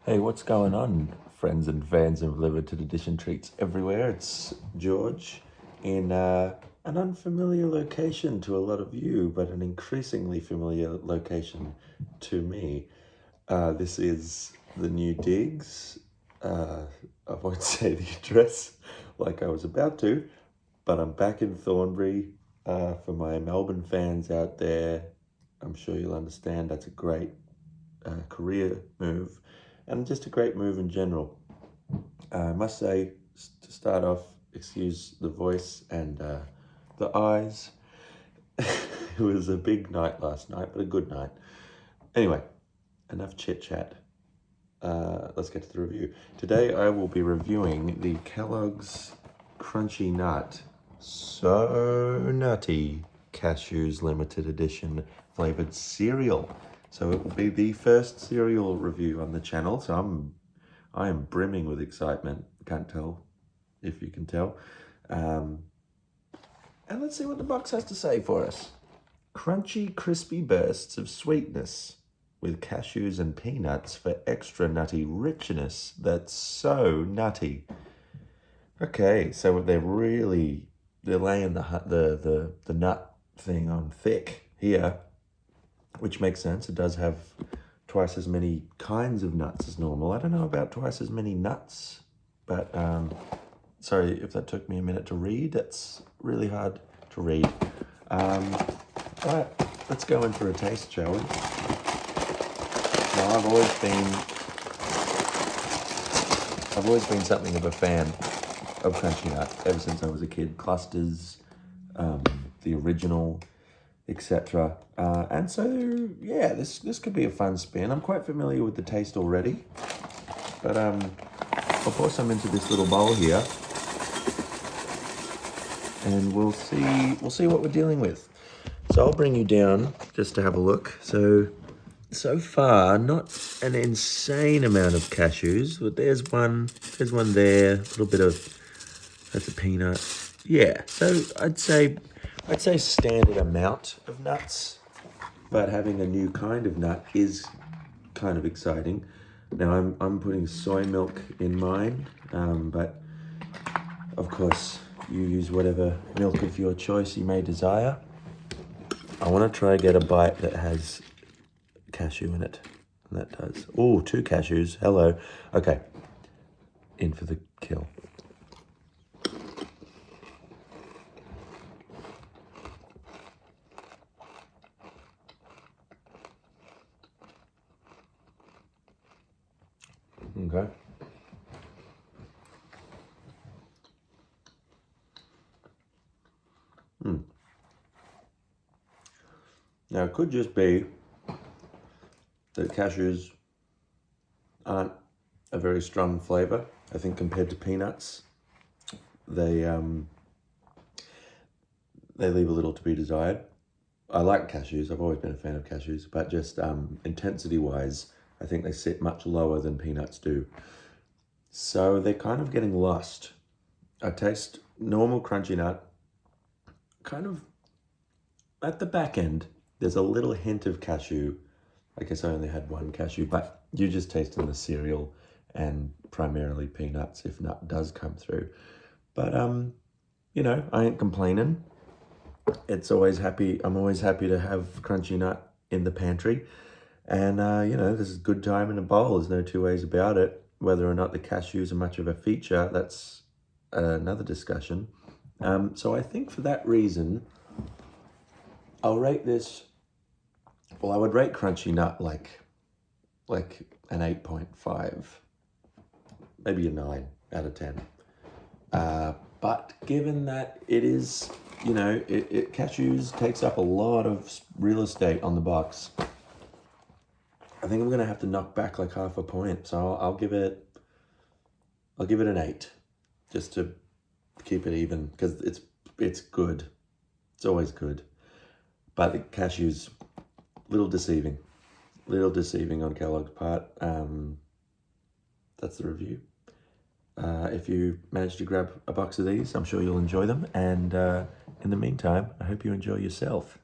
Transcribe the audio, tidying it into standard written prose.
Hey, what's going on, friends and fans of limited edition treats everywhere? It's George in an unfamiliar location to a lot of you, but an increasingly familiar location to me. This is the new digs. I won't say the address like I was about to, but I'm back in Thornbury. For my Melbourne fans out there, I'm sure you'll understand that's a great career move and just a great move in general. I must say, to start off, excuse the voice and the eyes. It was a big night last night, but a good night. Anyway, enough chit chat. Let's get to the review. Today I will be reviewing the Kellogg's Crunchy Nut So Nutty Cashews Limited Edition flavored cereal. So it will be the first cereal review on the channel. So I am brimming with excitement. Can't tell if you can tell. And let's see what the box has to say for us. Crunchy, crispy bursts of sweetness with cashews and peanuts for extra nutty richness that's so nutty. Okay, so they're laying the nut thing on thick here, which makes sense. It does have twice as many kinds of nuts as normal. I don't know about twice as many nuts, but sorry if that took me a minute to read. That's really hard to read. All right, let's go in for a taste, shall we? Now, I've always been something of a fan of Crunchy Nut ever since I was a kid. Clusters, the original, etc. And so, yeah, this could be a fun spin. I'm quite familiar with the taste already, but I'll pour some into this little bowl here, and we'll see what we're dealing with. So I'll bring you down just to have a look. So far, not an insane amount of cashews, but there's one there, a little bit of, that's a peanut. Yeah, so I'd say standard amount of nuts, but having a new kind of nut is kind of exciting. Now I'm putting soy milk in mine, but of course you use whatever milk of your choice you may desire. I want to try get a bite that has cashew in it. And that does. Oh, 2 cashews. Hello. Okay. In for the kill. Okay. Now, it could just be that cashews aren't a very strong flavor. I think compared to peanuts, they leave a little to be desired. I like cashews. I've always been a fan of cashews, but just intensity-wise, I think they sit much lower than peanuts do. So they're kind of getting lost. I taste normal crunchy nut, kind of at the back end. There's a little hint of cashew. I guess I only had 1 cashew, but you just tasting the cereal and primarily peanuts if nut does come through. But, you know, I ain't complaining. I'm always happy to have crunchy nut in the pantry. And, you know, this is good time in a bowl. There's no two ways about it. Whether or not the cashews are much of a feature, that's another discussion. So I think for that reason, I'll rate this. Well, I would rate Crunchy Nut like an 8.5, maybe a 9 out of 10. But given that it is, you know, cashews takes up a lot of real estate on the box, I think I'm gonna have to knock back like half a point. So I'll give it an 8, just to keep it even, because it's good. It's always good. But the cashews, little deceiving on Kellogg's part. That's the review. If you manage to grab a box of these, I'm sure you'll enjoy them. And in the meantime, I hope you enjoy yourself.